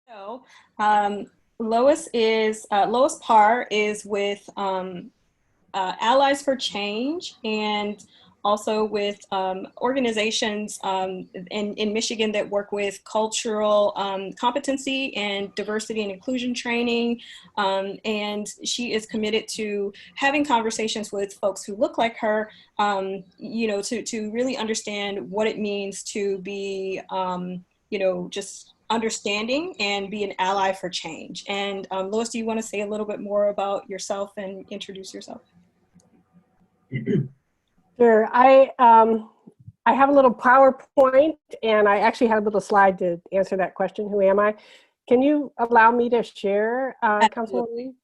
So, Lois Parr is with Allies for Change and also with organizations in Michigan that work with cultural competency and diversity and inclusion training. And she is committed to having conversations with folks who look like her, to really understand what it means to be, just understanding and be an ally for change. And Lois, do you want to say a little bit more about yourself and introduce yourself? Sure. I have a little PowerPoint, and I actually had a little slide to answer that question. Who am I? Can you allow me to share, Councilwoman?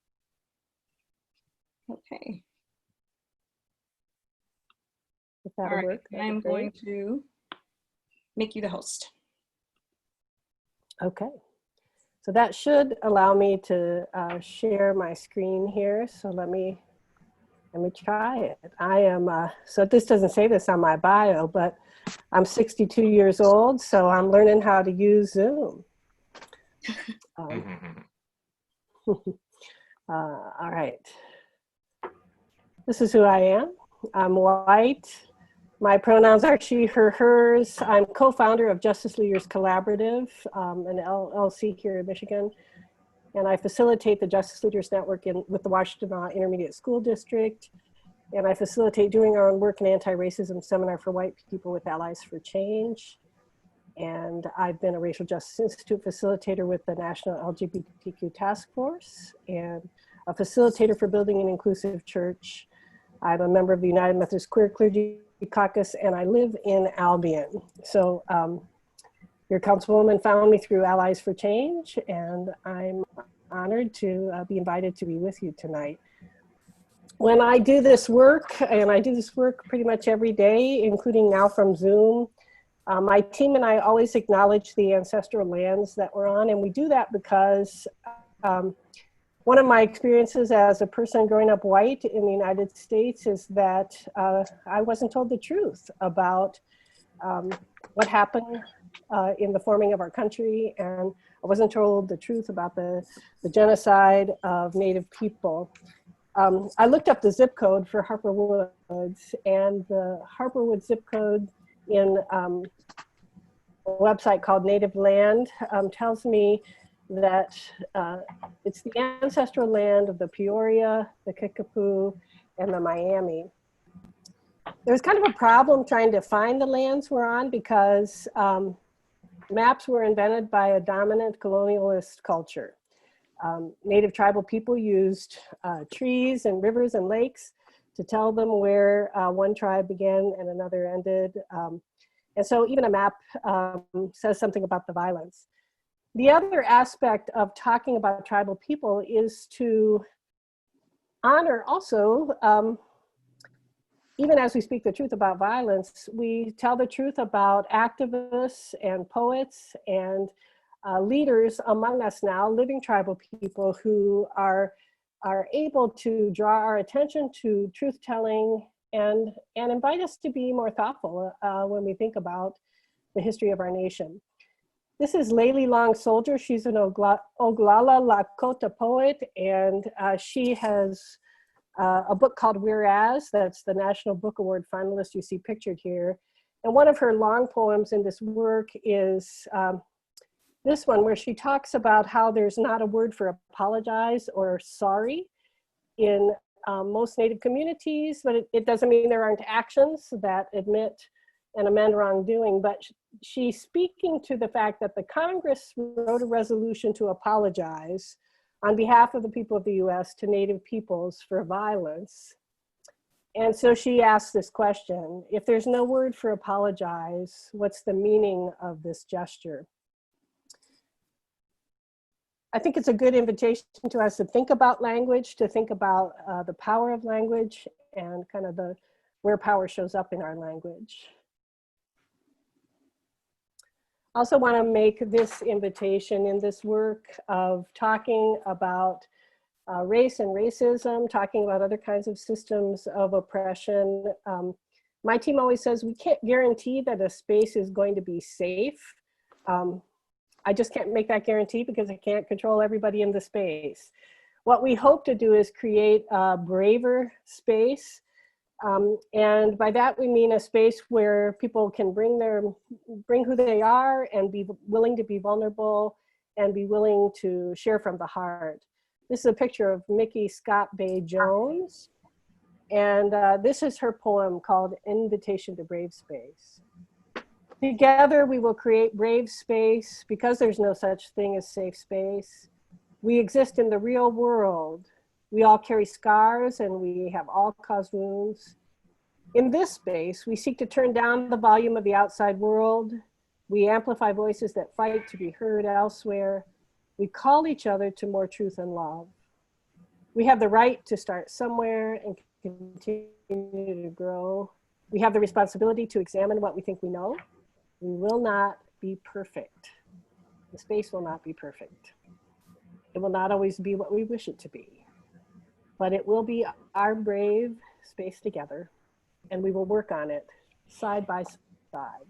Okay. If that'll All right. work. I'm going to make you the host. Okay. So that should allow me to share my screen here. So let me try it. I am, so this doesn't say this on my bio, but I'm 62 years old, so I'm learning how to use Zoom. All right. This is who I am. I'm white. My pronouns are she, her, hers. I'm co-founder of Justice Leaders Collaborative, an LLC here in Michigan. And I facilitate the Justice Leaders Network with the Washington Intermediate School District. And I facilitate doing our own work in anti-racism seminar for white people with Allies for Change. And I've been a Racial Justice Institute facilitator with the National LGBTQ Task Force and a facilitator for Building an Inclusive Church. I'm a member of the United Methodist Queer Clergy Caucus, and I live in Albion. So your councilwoman found me through Allies for Change, and I'm honored to be invited to be with you tonight. When I do this work, and I do this work pretty much every day, including now from Zoom, my team and I always acknowledge the ancestral lands that we're on, and we do that because one of my experiences as a person growing up white in the United States is that I wasn't told the truth about what happened in the forming of our country, and I wasn't told the truth about the genocide of Native people. I looked up the zip code for Harper Woods, and the Harper Woods zip code in a website called Native Land tells me that it's the ancestral land of the Peoria, the Kickapoo, and the Miami. There's kind of a problem trying to find the lands we're on because maps were invented by a dominant colonialist culture. Native tribal people used trees and rivers and lakes to tell them where one tribe began and another ended. And so even a map says something about the violence. The other aspect of talking about tribal people is to honor also, even as we speak the truth about violence, we tell the truth about activists and poets and leaders among us now, living tribal people who are able to draw our attention to truth-telling and invite us to be more thoughtful when we think about the history of our nation. This is Layli Long Soldier. She's an Oglala Lakota poet, and she has a book called Whereas, that's the National Book Award finalist you see pictured here. And one of her long poems in this work is this one, where she talks about how there's not a word for apologize or sorry in most Native communities, but it doesn't mean there aren't actions that admit and amend wrongdoing. But she's speaking to the fact that the Congress wrote a resolution to apologize on behalf of the people of the US to Native peoples for violence. And so she asked this question: if there's no word for apologize, what's the meaning of this gesture? I think it's a good invitation to us to think about language, to think about the power of language and kind of where power shows up in our language. I also want to make this invitation in this work of talking about race and racism, talking about other kinds of systems of oppression. My team always says we can't guarantee that a space is going to be safe. I just can't make that guarantee because I can't control everybody in the space. What we hope to do is create a braver space. And by that we mean a space where people can bring who they are and be willing to be vulnerable and be willing to share from the heart. This is a picture of Mickey Scott Bay Jones. And this is her poem called Invitation to Brave Space. Together we will create brave space because there's no such thing as safe space. We exist in the real world. We all carry scars and we have all caused wounds. In this space, we seek to turn down the volume of the outside world. We amplify voices that fight to be heard elsewhere. We call each other to more truth and love. We have the right to start somewhere and continue to grow. We have the responsibility to examine what we think we know. We will not be perfect. The space will not be perfect. It will not always be what we wish it to be, but it will be our brave space together, and we will work on it side by side.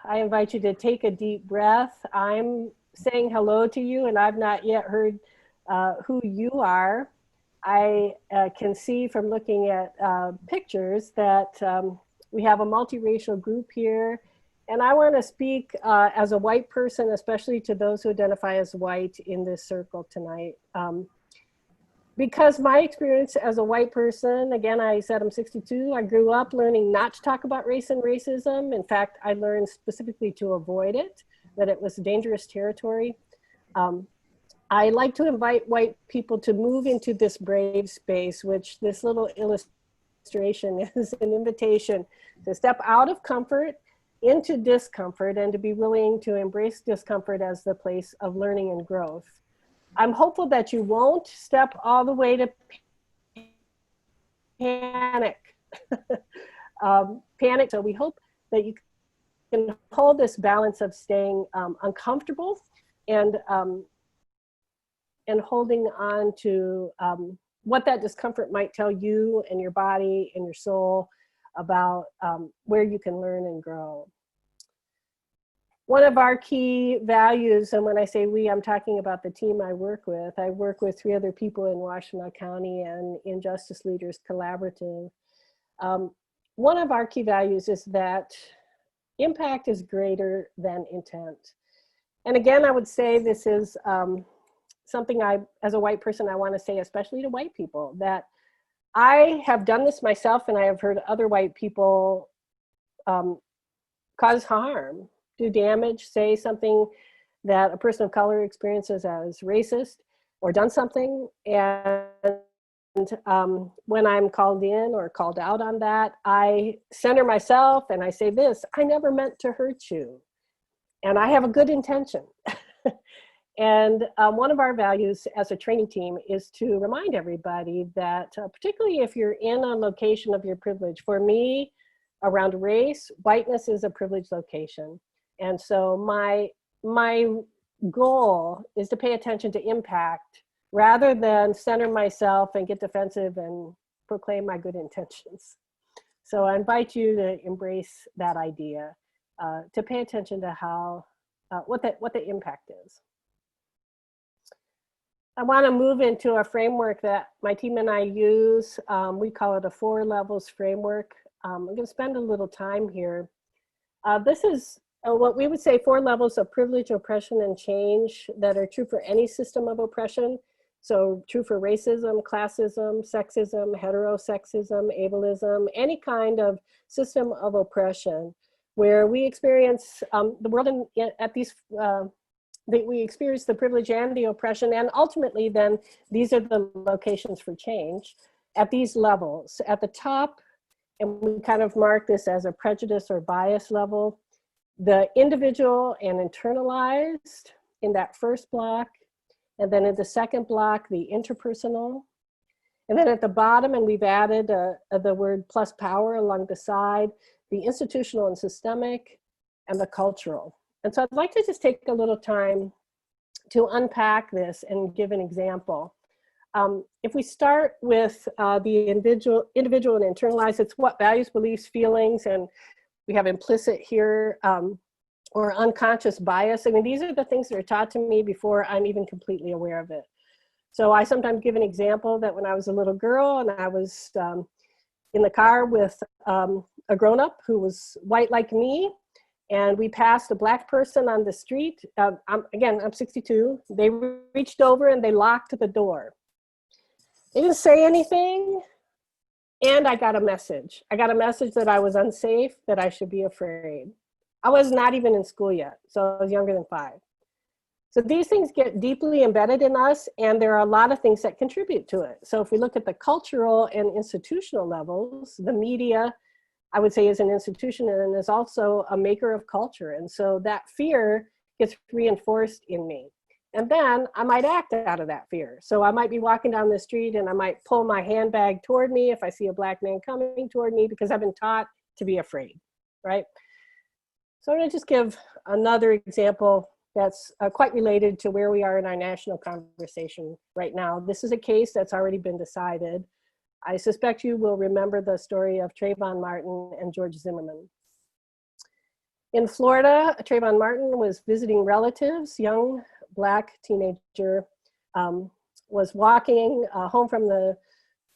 I invite you to take a deep breath. I'm saying hello to you, and I've not yet heard who you are. I can see from looking at pictures that we have a multiracial group here. And I want to speak as a white person, especially to those who identify as white in this circle tonight. Because my experience as a white person, again, I said I'm 62, I grew up learning not to talk about race and racism. In fact, I learned specifically to avoid it, that it was dangerous territory. I like to invite white people to move into this brave space, which this little illustration is an invitation to step out of comfort into discomfort and to be willing to embrace discomfort as the place of learning and growth. I'm hopeful that you won't step all the way to panic. Panic. So we hope that you can hold this balance of staying uncomfortable and holding on to what that discomfort might tell you and your body and your soul about where you can learn and grow. One of our key values, and when I say we, I'm talking about the team I work with. I work with 3 other people in Washtenaw County and in Justice Leaders Collaborative. One of our key values is that impact is greater than intent. And again, I would say this is something as a white person, I want to say, especially to white people, that I have done this myself and I have heard other white people cause harm, do damage, say something that a person of color experiences as racist, or done something. And when I'm called in or called out on that, I center myself and I say this: I never meant to hurt you. And I have a good intention. And one of our values as a training team is to remind everybody that, particularly if you're in a location of your privilege, for me, around race, whiteness is a privileged location. And so my goal is to pay attention to impact rather than center myself and get defensive and proclaim my good intentions. So I invite you to embrace that idea, to pay attention to how, what the impact is. I want to move into a framework that my team and I use. We call it a 4 levels framework. I'm going to spend a little time here. This is what we would say 4 levels of privilege, oppression, and change that are true for any system of oppression. So true for racism, classism, sexism, heterosexism, ableism, any kind of system of oppression where we experience the world at these we experience the privilege and the oppression, and ultimately then these are the locations for change at these levels. At the top, and we kind of mark this as a prejudice or bias level, the individual and internalized in that first block, and then in the second block, the interpersonal. And then at the bottom, and we've added the word plus power along the side, the institutional and systemic, and the cultural. And so I'd like to just take a little time to unpack this and give an example. If we start with the individual and internalize, it's what values, beliefs, feelings, and We have implicit here, or unconscious bias. I mean, these are the things that are taught to me before I'm even completely aware of it. So I sometimes give an example that when I was a little girl and I was in the car with a grown-up who was white like me, and we passed a black person on the street. I'm 62. They reached over and they locked the door. They didn't say anything, and I got a message. I got a message that I was unsafe, that I should be afraid. I was not even in school yet, so I was younger than 5. So these things get deeply embedded in us, and there are a lot of things that contribute to it. So if we look at the cultural and institutional levels, the media, I would say, is an institution and is also a maker of culture. And so that fear gets reinforced in me. And then I might act out of that fear. So I might be walking down the street and I might pull my handbag toward me if I see a black man coming toward me, because I've been taught to be afraid, right? So I'm gonna just give another example that's quite related to where we are in our national conversation right now. This is a case that's already been decided. I suspect you will remember the story of Trayvon Martin and George Zimmerman. In Florida, Trayvon Martin was visiting relatives. Young black teenager was walking home from the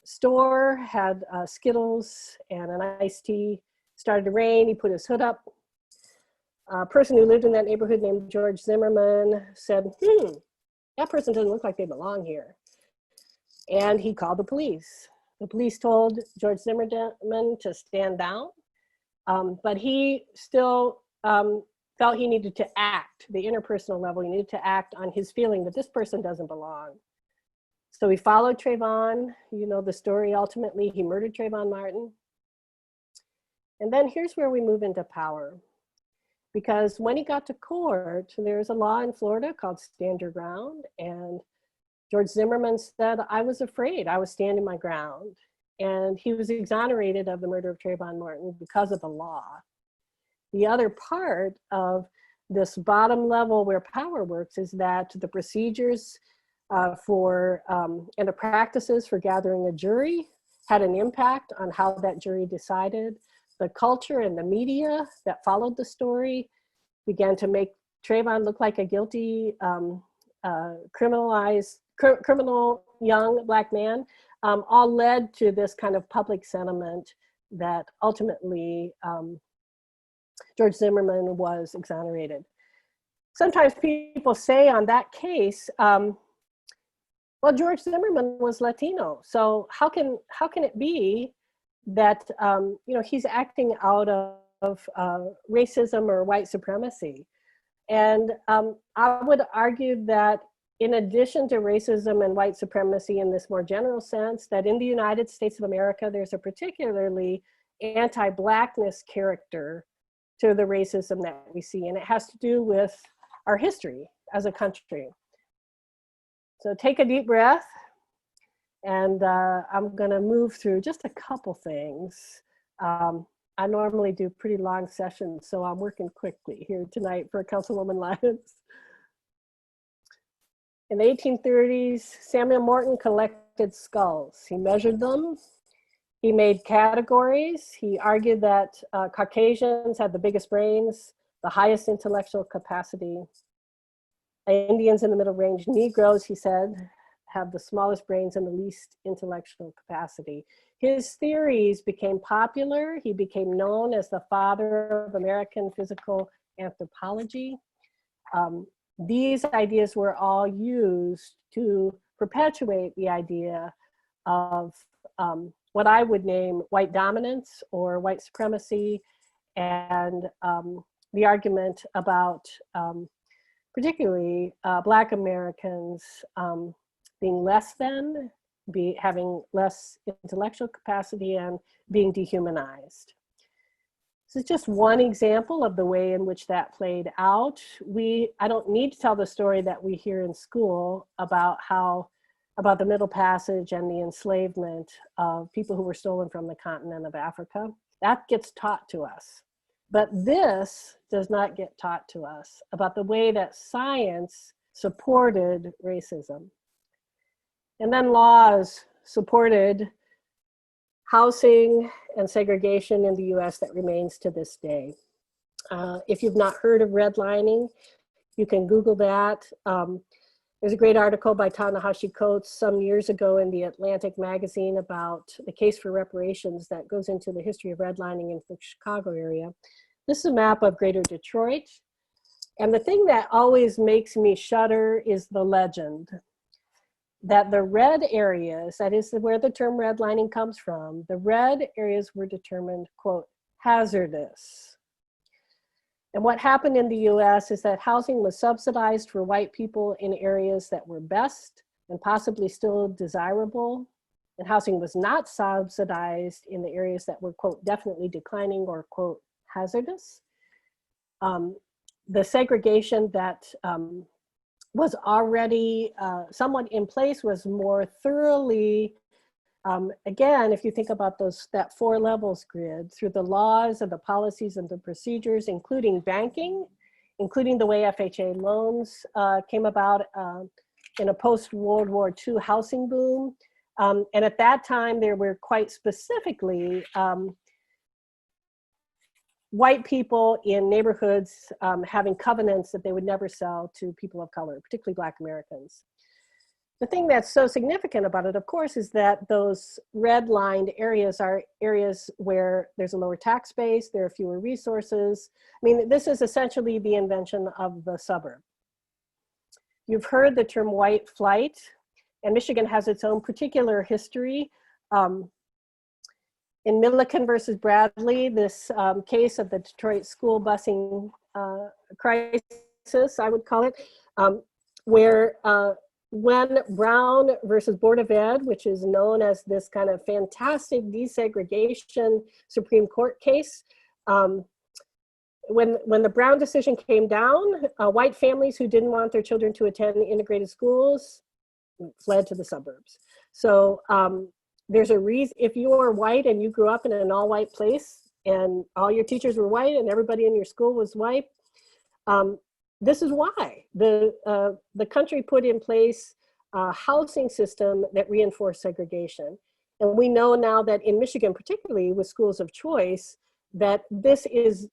store, had Skittles and an iced tea. Started to rain, he put his hood up. A person who lived in that neighborhood named George Zimmerman said, that person doesn't look like they belong here. And he called the police. The police told George Zimmerman to stand down, but he still felt he needed to act, the interpersonal level, he needed to act on his feeling that this person doesn't belong. So he followed Trayvon. You know the story. Ultimately, he murdered Trayvon Martin. And then here's where we move into power. Because when he got to court, there's a law in Florida called Stand Your Ground. And George Zimmerman said, I was afraid, I was standing my ground. And he was exonerated of the murder of Trayvon Martin because of the law. The other part of this bottom level where power works is that the procedures and the practices for gathering a jury had an impact on how that jury decided. The culture and the media that followed the story began to make Trayvon look like a guilty, criminal young black man, all led to this kind of public sentiment that ultimately George Zimmerman was exonerated. Sometimes people say on that case, well, George Zimmerman was Latino, so how can it be that he's acting out of racism or white supremacy? And I would argue that in addition to racism and white supremacy in this more general sense, that in the United States of America, there's a particularly anti-blackness character to the racism that we see, and it has to do with our history as a country. So take a deep breath, and I'm gonna move through just a couple things. I normally do pretty long sessions, so I'm working quickly here tonight for Councilwoman Lyons. In the 1830s, Samuel Morton collected skulls. He measured them. He made categories. He argued that Caucasians had the biggest brains, the highest intellectual capacity. Indians in the middle range, Negroes, he said, have the smallest brains and the least intellectual capacity. His theories became popular. He became known as the father of American physical anthropology. These ideas were all used to perpetuate the idea of what I would name white dominance or white supremacy, and the argument about particularly Black Americans being less than, having less intellectual capacity, and being dehumanized. This is just one example of the way in which that played out. I don't need to tell the story that we hear in school about the Middle Passage and the enslavement of people who were stolen from the continent of Africa. That gets taught to us. But this does not get taught to us about the way that science supported racism. And then laws supported housing and segregation in the US that remains to this day. If you've not heard of redlining, you can Google that. There's a great article by Ta-Nehisi Coates some years ago in the Atlantic magazine about the case for reparations that goes into the history of redlining in the Chicago area. This is a map of Greater Detroit. And the thing that always makes me shudder is the legend that the red areas, that is where the term redlining comes from, the red areas were determined, quote, hazardous. And what happened in the US is that housing was subsidized for white people in areas that were best and possibly still desirable. And housing was not subsidized in the areas that were, quote, definitely declining or, quote, hazardous. The segregation that was already somewhat in place was more thoroughly, again, if you think about that 4 levels grid, through the laws and the policies and the procedures, including banking, including the way FHA loans came about in a post-World War II housing boom. And at that time, there were quite specifically white people in neighborhoods having covenants that they would never sell to people of color, particularly Black Americans. The thing that's so significant about it, of course, is that those red-lined areas are areas where there's a lower tax base, there are fewer resources. I mean, this is essentially the invention of the suburb. You've heard the term white flight, and Michigan has its own particular history. In Milliken versus Bradley, this case of the Detroit school busing crisis, I would call it, where when Brown versus Board of Ed, which is known as this kind of fantastic desegregation Supreme Court case, when the Brown decision came down, white families who didn't want their children to attend integrated schools fled to the suburbs. So there's a reason, if you are white and you grew up in an all-white place and all your teachers were white and everybody in your school was white, this is why the country put in place a housing system that reinforced segregation. And we know now that in Michigan, particularly with schools of choice, that this is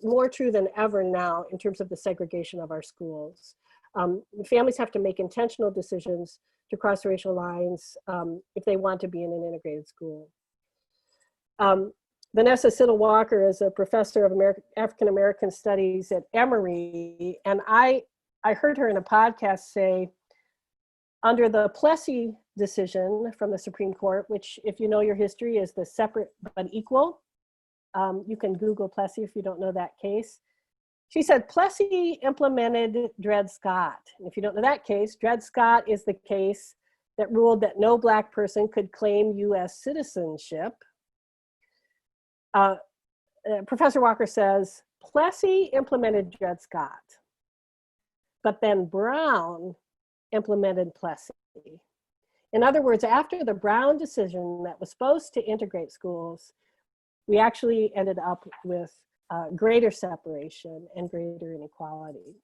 more true than ever now in terms of the segregation of our schools. Families have to make intentional decisions to cross racial lines if they want to be in an integrated school. Vanessa Siddle-Walker is a professor of African American studies at Emory, and I heard her in a podcast say, under the Plessy decision from the Supreme Court, which if you know your history is the separate but equal, you can Google Plessy if you don't know that case. She said Plessy implemented Dred Scott. And if you don't know that case, Dred Scott is the case that ruled that no Black person could claim US citizenship. Professor Walker says, Plessy implemented Dred Scott, but then Brown implemented Plessy. In other words, after the Brown decision that was supposed to integrate schools, we actually ended up with greater separation and greater inequality.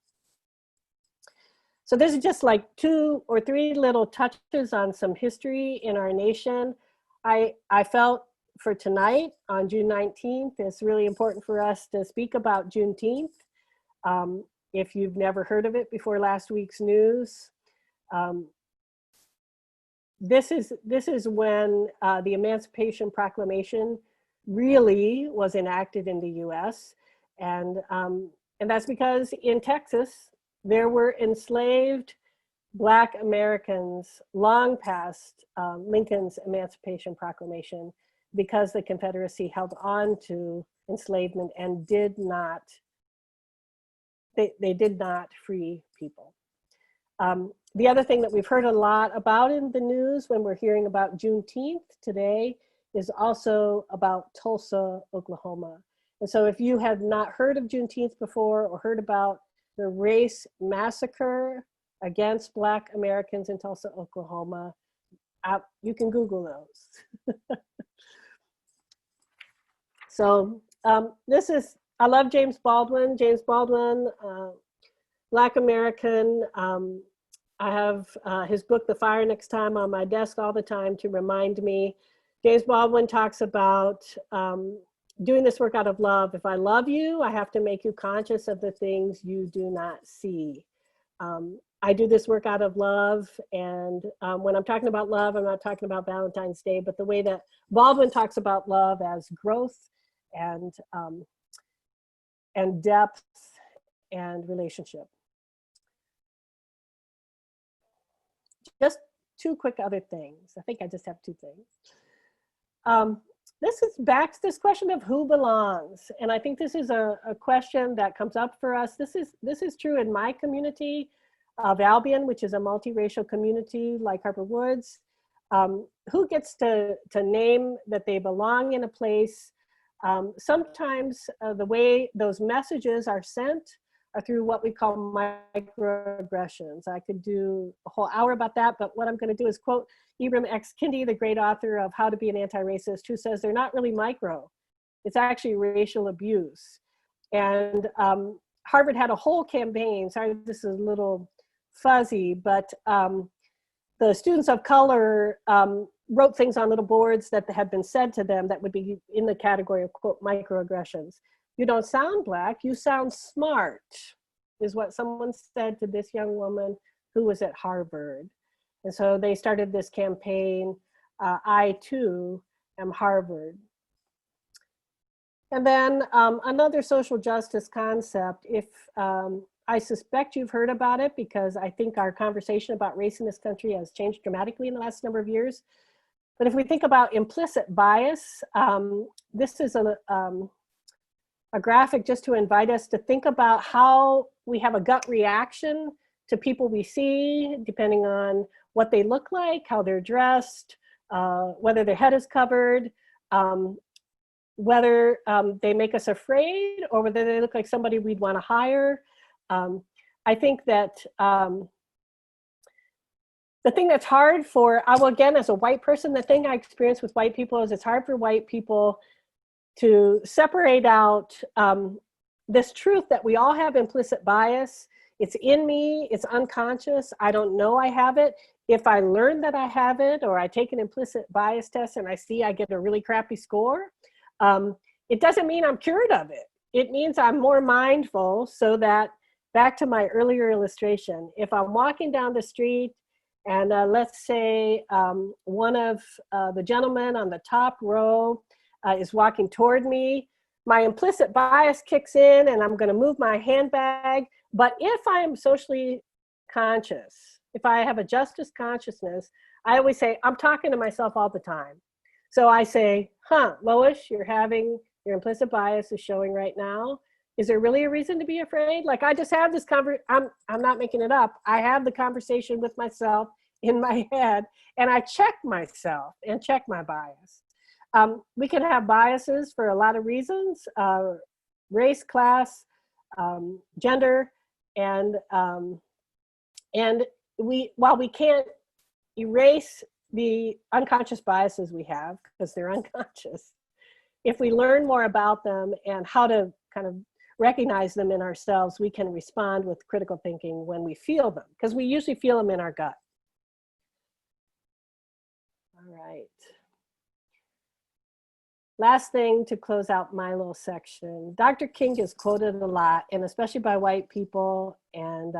So this is just like 2 or 3 little touches on some history in our nation. I felt for tonight on June 19th, it's really important for us to speak about Juneteenth. If you've never heard of it before last week's news, this is when the Emancipation Proclamation really was enacted in the US. And that's because in Texas, there were enslaved Black Americans long past Lincoln's Emancipation Proclamation, because the Confederacy held on to enslavement and did not free people. The other thing that we've heard a lot about in the news when we're hearing about Juneteenth today is also about Tulsa, Oklahoma. And so if you have not heard of Juneteenth before or heard about the race massacre against Black Americans in Tulsa, Oklahoma, you can Google those. So I love James Baldwin. James Baldwin, Black American. I have his book, The Fire Next Time, on my desk all the time to remind me James Baldwin talks about doing this work out of love. If I love you, I have to make you conscious of the things you do not see. I do this work out of love, and when I'm talking about love, I'm not talking about Valentine's Day, but the way that Baldwin talks about love as growth and depth and relationship. Just two quick other things. I think I just have two things. This is back to this question of who belongs. And I think this is a question that comes up for us. This is true in my community of Albion, which is a multiracial community like Harper Woods. Who gets to name that they belong in a place? Sometimes the way those messages are sent are through what we call microaggressions. I could do a whole hour about that, but what I'm going to do is quote Ibram X. Kendi, the great author of How to Be an Anti-Racist, who says they're not really micro. It's actually racial abuse. And Harvard had a whole campaign. Sorry, this is a little fuzzy, but the students of color wrote things on little boards that had been said to them that would be in the category of, quote, microaggressions. You don't sound Black, you sound smart, is what someone said to this young woman who was at Harvard. And so they started this campaign, I too am Harvard. And then another social justice concept, if I suspect you've heard about it because I think our conversation about race in this country has changed dramatically in the last number of years. But if we think about implicit bias, this is a graphic just to invite us to think about how we have a gut reaction to people we see, depending on what they look like, how they're dressed, whether their head is covered, whether they make us afraid or whether they look like somebody we'd want to hire. I think that the thing that's hard for, again, as a white person, the thing I experience with white people is it's hard for white people to separate out this truth that we all have implicit bias. It's in me, it's unconscious, I don't know I have it. If I learn that I have it, or I take an implicit bias test and I see I get a really crappy score, it doesn't mean I'm cured of it. It means I'm more mindful so that, back to my earlier illustration, if I'm walking down the street and let's say one of the gentlemen on the top row is walking toward me, my implicit bias kicks in and I'm gonna move my handbag. But if I'm socially conscious, if I have a justice consciousness, I always say, I'm talking to myself all the time. So I say, Lois, your implicit bias is showing right now. Is there really a reason to be afraid? Like I just have this I'm not making it up. I have the conversation with myself in my head and I check myself and check my bias. We can have biases for a lot of reasons, race, class, gender, and while we can't erase the unconscious biases we have, because they're unconscious, if we learn more about them and how to kind of recognize them in ourselves, we can respond with critical thinking when we feel them, because we usually feel them in our gut. All right. Last thing to close out my little section. Dr. King is quoted a lot, and especially by white people. And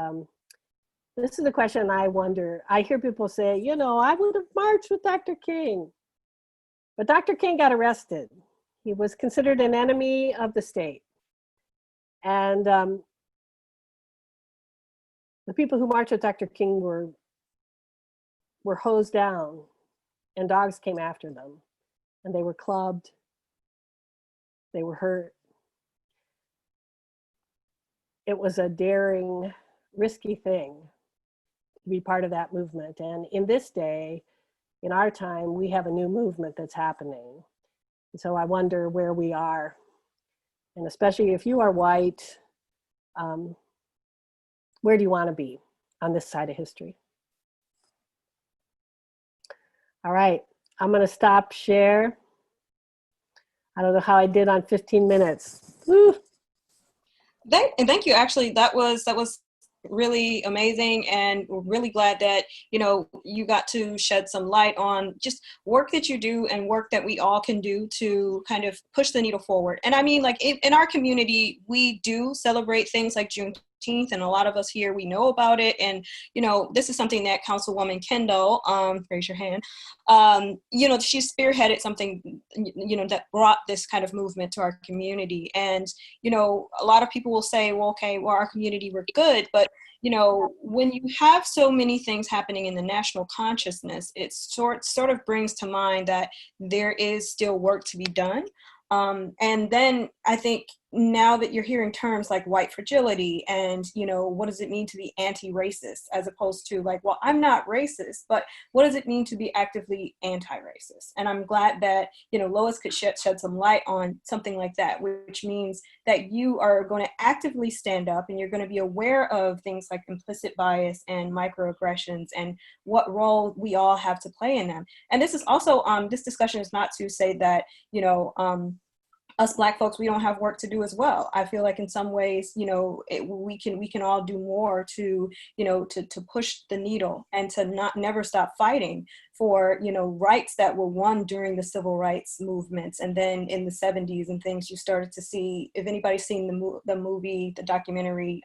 this is the question I wonder. I hear people say, you know, I would have marched with Dr. King. But Dr. King got arrested. He was considered an enemy of the state. And the people who marched with Dr. King were hosed down, and dogs came after them, and they were clubbed. They were hurt. It was a daring, risky thing to be part of that movement. And in this day, in our time, we have a new movement that's happening. And so I wonder where we are. And especially if you are white, where do you want to be on this side of history? All right, I'm going to stop share. I don't know how I did on 15 minutes. Woo. Thank you. Actually, that was really amazing, and we're really glad that, you know, you got to shed some light on just work that you do and work that we all can do to kind of push the needle forward. And I mean, like in our community, we do celebrate things like Juneteenth, and a lot of us here, we know about it. And, you know, this is something that Councilwoman Kendall, raise your hand, you know, she spearheaded something, you know, that brought this kind of movement to our community. And, you know, a lot of people will say, well, okay, well, our community, we're good. But, you know, when you have so many things happening in the national consciousness, it sort of brings to mind that there is still work to be done. And then I think now that you're hearing terms like white fragility and, you know, what does it mean to be anti-racist, as opposed to like, well, I'm not racist, but what does it mean to be actively anti-racist? And I'm glad that, you know, Lois could shed some light on something like that, which means that you are going to actively stand up and you're going to be aware of things like implicit bias and microaggressions and what role we all have to play in them. And this is also, this discussion is not to say that, you know, us Black folks, we don't have work to do as well. I feel like in some ways, you know, we can all do more to, you know, to push the needle and to never stop fighting for, you know, rights that were won during the civil rights movements. And then in the 70s and things, you started to see, if anybody's seen the movie, the documentary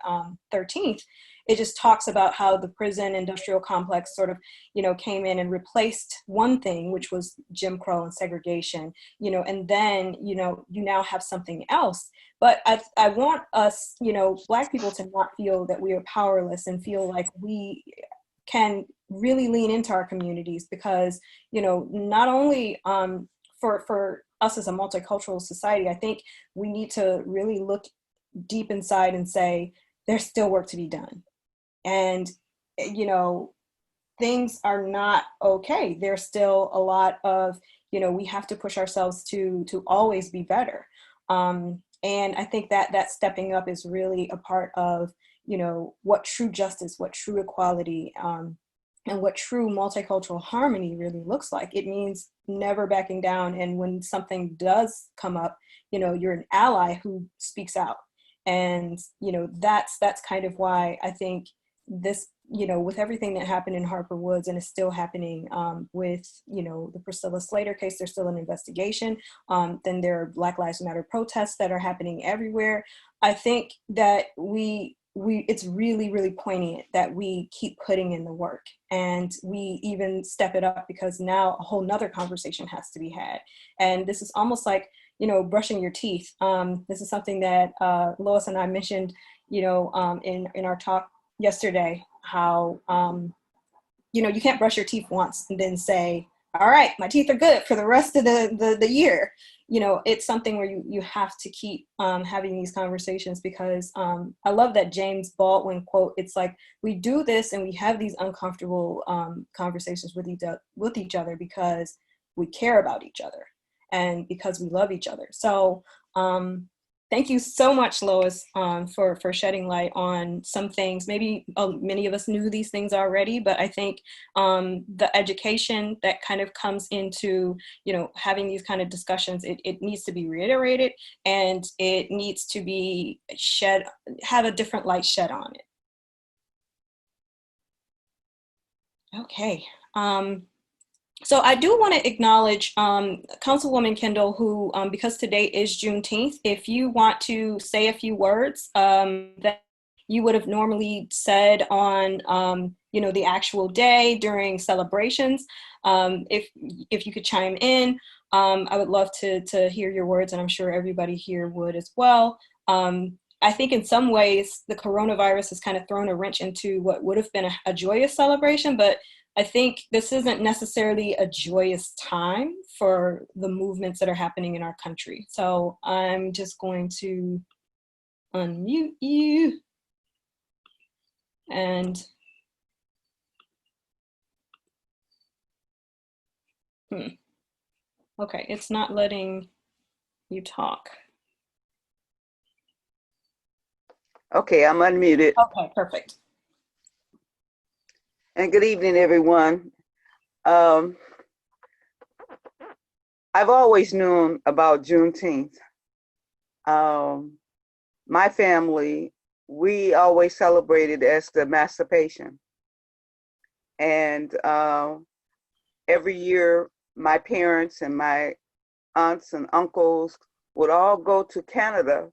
13th, it just talks about how the prison industrial complex sort of, you know, came in and replaced one thing, which was Jim Crow and segregation, you know, and then, you know, you now have something else. But I want us, you know, Black people to not feel that we are powerless and feel like we can really lean into our communities, because, you know, not only for us as a multicultural society, I think we need to really look deep inside and say, there's still work to be done. And, you know, things are not okay. There's still a lot of, you know, we have to push ourselves to always be better. And I think that stepping up is really a part of, you know, what true justice, what true equality, and what true multicultural harmony really looks like. It means never backing down. And when something does come up, you know, you're an ally who speaks out. And, you know, that's kind of why I think this, you know, with everything that happened in Harper Woods and is still happening with, you know, the Priscilla Slater case, there's still an investigation. Then there are Black Lives Matter protests that are happening everywhere. I think that it's really, really poignant that we keep putting in the work, and we even step it up, because now a whole nother conversation has to be had. And this is almost like, you know, brushing your teeth. This is something that Lois and I mentioned, you know, in our talk yesterday, how, you know, you can't brush your teeth once and then say, all right, my teeth are good for the rest of the year. You know, it's something where you have to keep having these conversations, because I love that James Baldwin quote. It's like, we do this and we have these uncomfortable conversations with each other because we care about each other and because we love each other. So thank you so much, Lois, for shedding light on some things. Maybe many of us knew these things already, but I think the education that kind of comes into, you know, having these kind of discussions, it needs to be reiterated, and it needs to be have a different light shed on it. Okay. So I do want to acknowledge Councilwoman Kendall, who, because today is Juneteenth, if you want to say a few words that you would have normally said on, you know, the actual day during celebrations, if you could chime in, I would love to hear your words, and I'm sure everybody here would as well. I think in some ways the coronavirus has kind of thrown a wrench into what would have been a joyous celebration, but I think this isn't necessarily a joyous time for the movements that are happening in our country. So I'm just going to unmute you. And okay, it's not letting you talk. Okay, I'm unmuted. Okay, perfect. And good evening, everyone. I've always known about Juneteenth. My family we always celebrated as the emancipation. And every year, my parents and my aunts and uncles would all go to Canada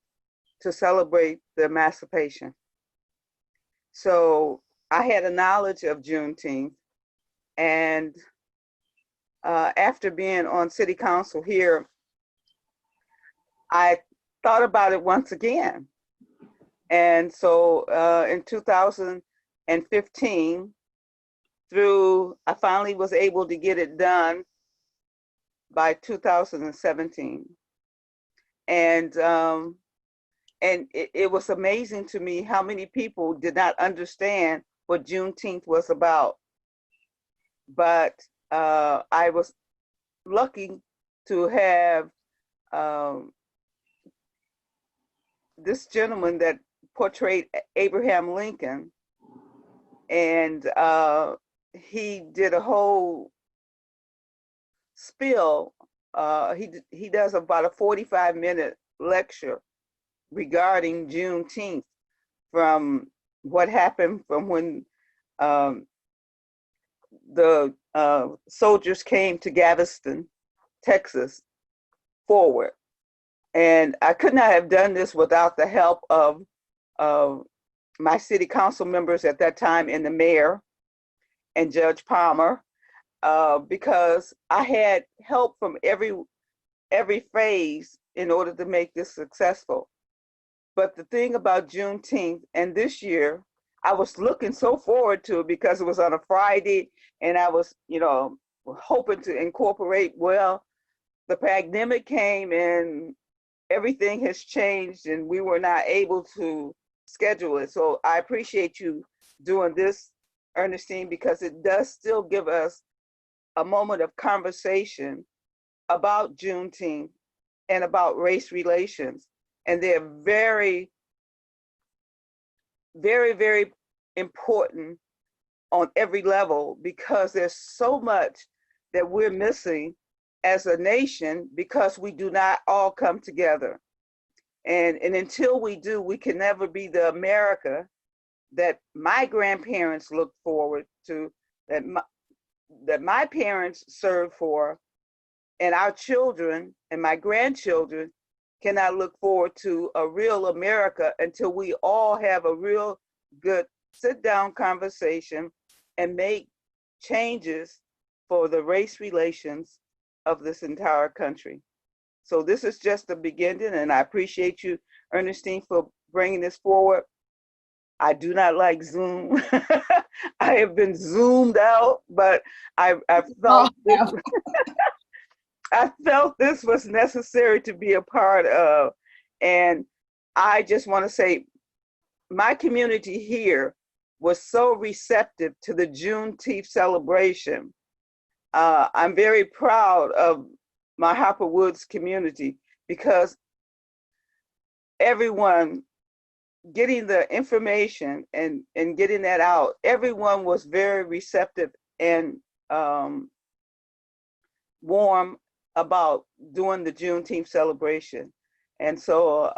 to celebrate the emancipation. So I had a knowledge of Juneteenth, and after being on city council here, I thought about it once again. And so in 2015, I finally was able to get it done by 2017. And it was amazing to me how many people did not understand what Juneteenth was about. But I was lucky to have this gentleman that portrayed Abraham Lincoln, and he did a whole spiel. He does about a 45-minute lecture regarding Juneteenth, from what happened from when the soldiers came to Galveston, Texas, forward. And I could not have done this without the help of my city council members at that time, and the mayor and Judge Palmer, because I had help from every phase in order to make this successful. But the thing about Juneteenth, and this year, I was looking so forward to it because it was on a Friday, and I was, hoping to incorporate. Well, the pandemic came and everything has changed, and we were not able to schedule it. So I appreciate you doing this, Ernestine, because it does still give us a moment of conversation about Juneteenth and about race relations. And they're very, very, very important on every level, because there's so much that we're missing as a nation because we do not all come together. And until we do, we can never be the America that my grandparents looked forward to, that my parents served for, and our children and my grandchildren cannot look forward to a real America until we all have a real good sit-down conversation and make changes for the race relations of this entire country. So this is just the beginning, and I appreciate you, Ernestine, for bringing this forward. I do not like Zoom. I have been zoomed out, but I felt this, I felt this was necessary to be a part of. And I just want to say, my community here was so receptive to the Juneteenth celebration. I'm very proud of my Harper Woods community, because everyone getting the information and getting that out, everyone was very receptive and warm about doing the Juneteenth celebration. And so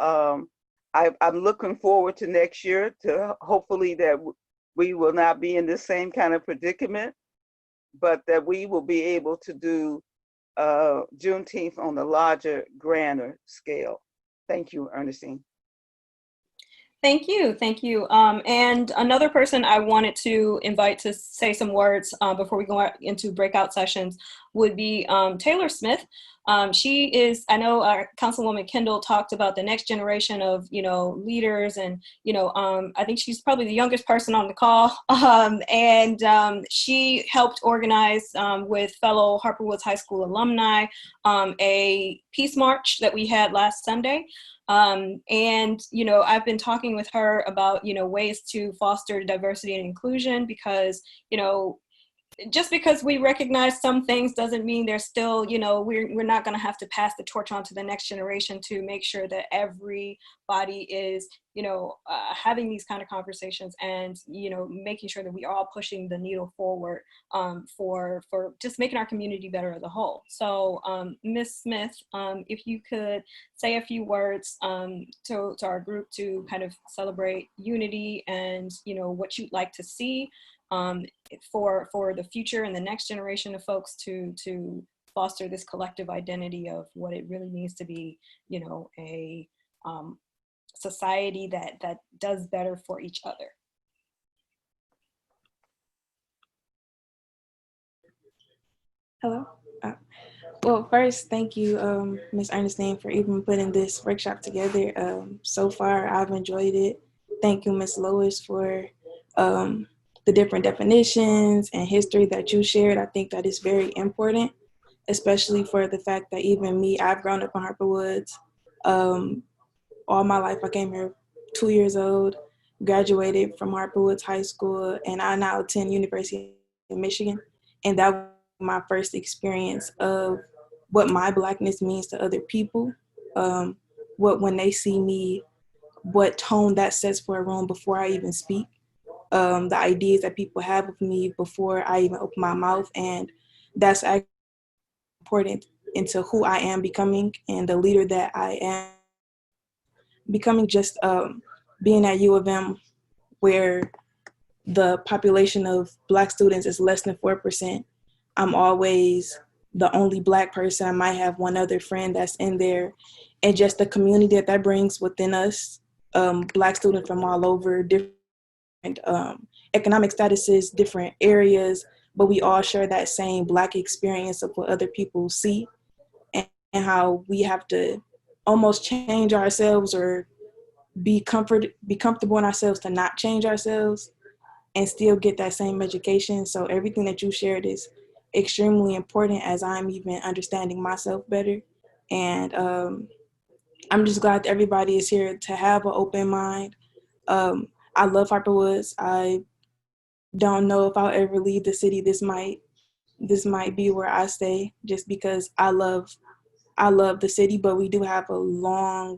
I'm looking forward to next year, to hopefully that we will not be in the same kind of predicament, but that we will be able to do Juneteenth on a larger, grander scale. Thank you, Ernestine. Thank you, thank you. And another person I wanted to invite to say some words before we go out into breakout sessions would be Taylor Smith. She is, I know our Councilwoman Kendall talked about the next generation of, leaders, and, I think she's probably the youngest person on the call. And she helped organize with fellow Harper Woods High School alumni a peace march that we had last Sunday. And, I've been talking with her about, ways to foster diversity and inclusion, because, just because we recognize some things doesn't mean there's still, you know, we're not going to have to pass the torch on to the next generation to make sure that everybody is, you know, having these kind of conversations and, you know, making sure that we are all pushing the needle forward for just making our community better as a whole. So Ms. Smith, if you could say a few words to our group to kind of celebrate unity and, you know, what you'd like to see for the future and the next generation of folks to foster this collective identity of what it really means to be, you know, a society that does better for each other. Hello. Well, first, thank you, Ms. Ernestine, for even putting this workshop together. So far, I've enjoyed it. Thank you, Ms. Lois, for the different definitions and history that you shared. I think that is very important, especially for the fact that even me, I've grown up in Harper Woods. All my life, I came here 2 years old, graduated from Harper Woods High School, and I now attend University of Michigan. And that was my first experience of what my Blackness means to other people. What when they see me, what tone that sets for a room before I even speak. The ideas that people have of me before I even open my mouth, and that's actually important into who I am becoming and the leader that I am becoming. Just being at U of M, where the population of Black students is less than 4%. I'm always the only Black person. I might have one other friend that's in there, and just the community that brings within us, Black students from all over, different economic statuses, different areas, but we all share that same Black experience of what other people see, and how we have to almost change ourselves or be comfortable in ourselves to not change ourselves and still get that same education. So everything that you shared is extremely important as I'm even understanding myself better. And I'm just glad that everybody is here to have an open mind. I love Harper Woods. I don't know if I'll ever leave the city. This might be where I stay, just because I love the city, but we do have a long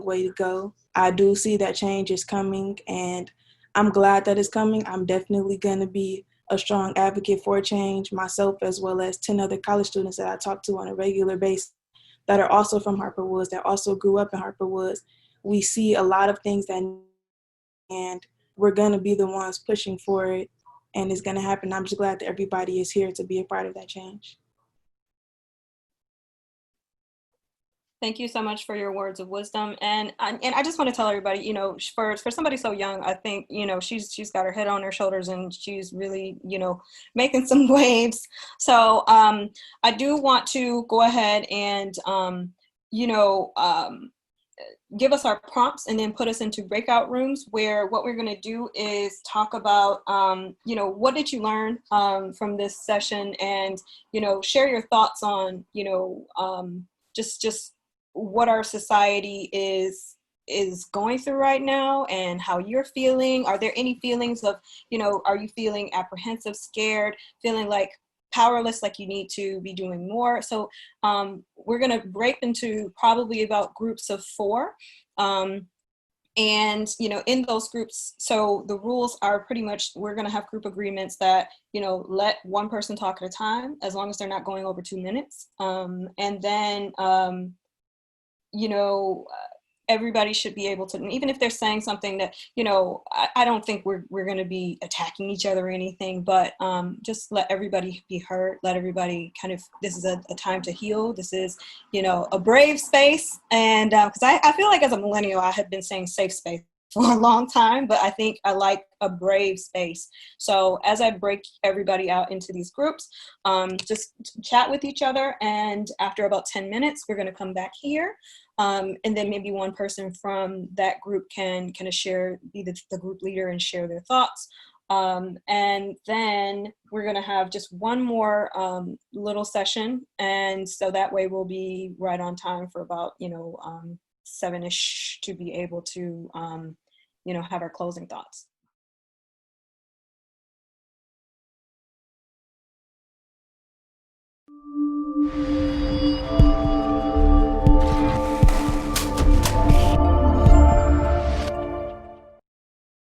way to go. I do see that change is coming, and I'm glad that it's coming. I'm definitely going to be a strong advocate for change myself, as well as 10 other college students that I talk to on a regular basis that are also from Harper Woods, that also grew up in Harper Woods. We see a lot of things and we're going to be the ones pushing for it, and it's going to happen. I'm just glad that everybody is here to be a part of that change. Thank you so much for your words of wisdom. And I just want to tell everybody, you know, for somebody so young, I think, you know, she's got her head on her shoulders and she's really, you know, making some waves. So I do want to go ahead and, you know, give us our prompts and then put us into breakout rooms where what we're going to do is talk about, you know, what did you learn from this session, and, you know, share your thoughts on, you know, just what our society is going through right now and how you're feeling. Are there any feelings of, you know, are you feeling apprehensive, scared, feeling like powerless, like you need to be doing more? So we're going to break into probably about groups of 4. And, you know, in those groups, so the rules are pretty much, we're going to have group agreements that, you know, let one person talk at a time, as long as they're not going over 2 minutes. And then, you know, everybody should be able to, even if they're saying something that, you know, I don't think we're going to be attacking each other or anything, but just let everybody be heard. Let everybody kind of, this is a time to heal. This is, you know, a brave space. And because I feel like as a millennial, I have been saying safe space for a long time, but I think I like a brave space. So as I break everybody out into these groups, just chat with each other. And after about 10 minutes, we're going to come back here. And then maybe one person from that group can kind of share, be the group leader and share their thoughts. And then we're going to have just one more little session. And so that way we'll be right on time for about, you know, 7-ish to be able to, you know, have our closing thoughts.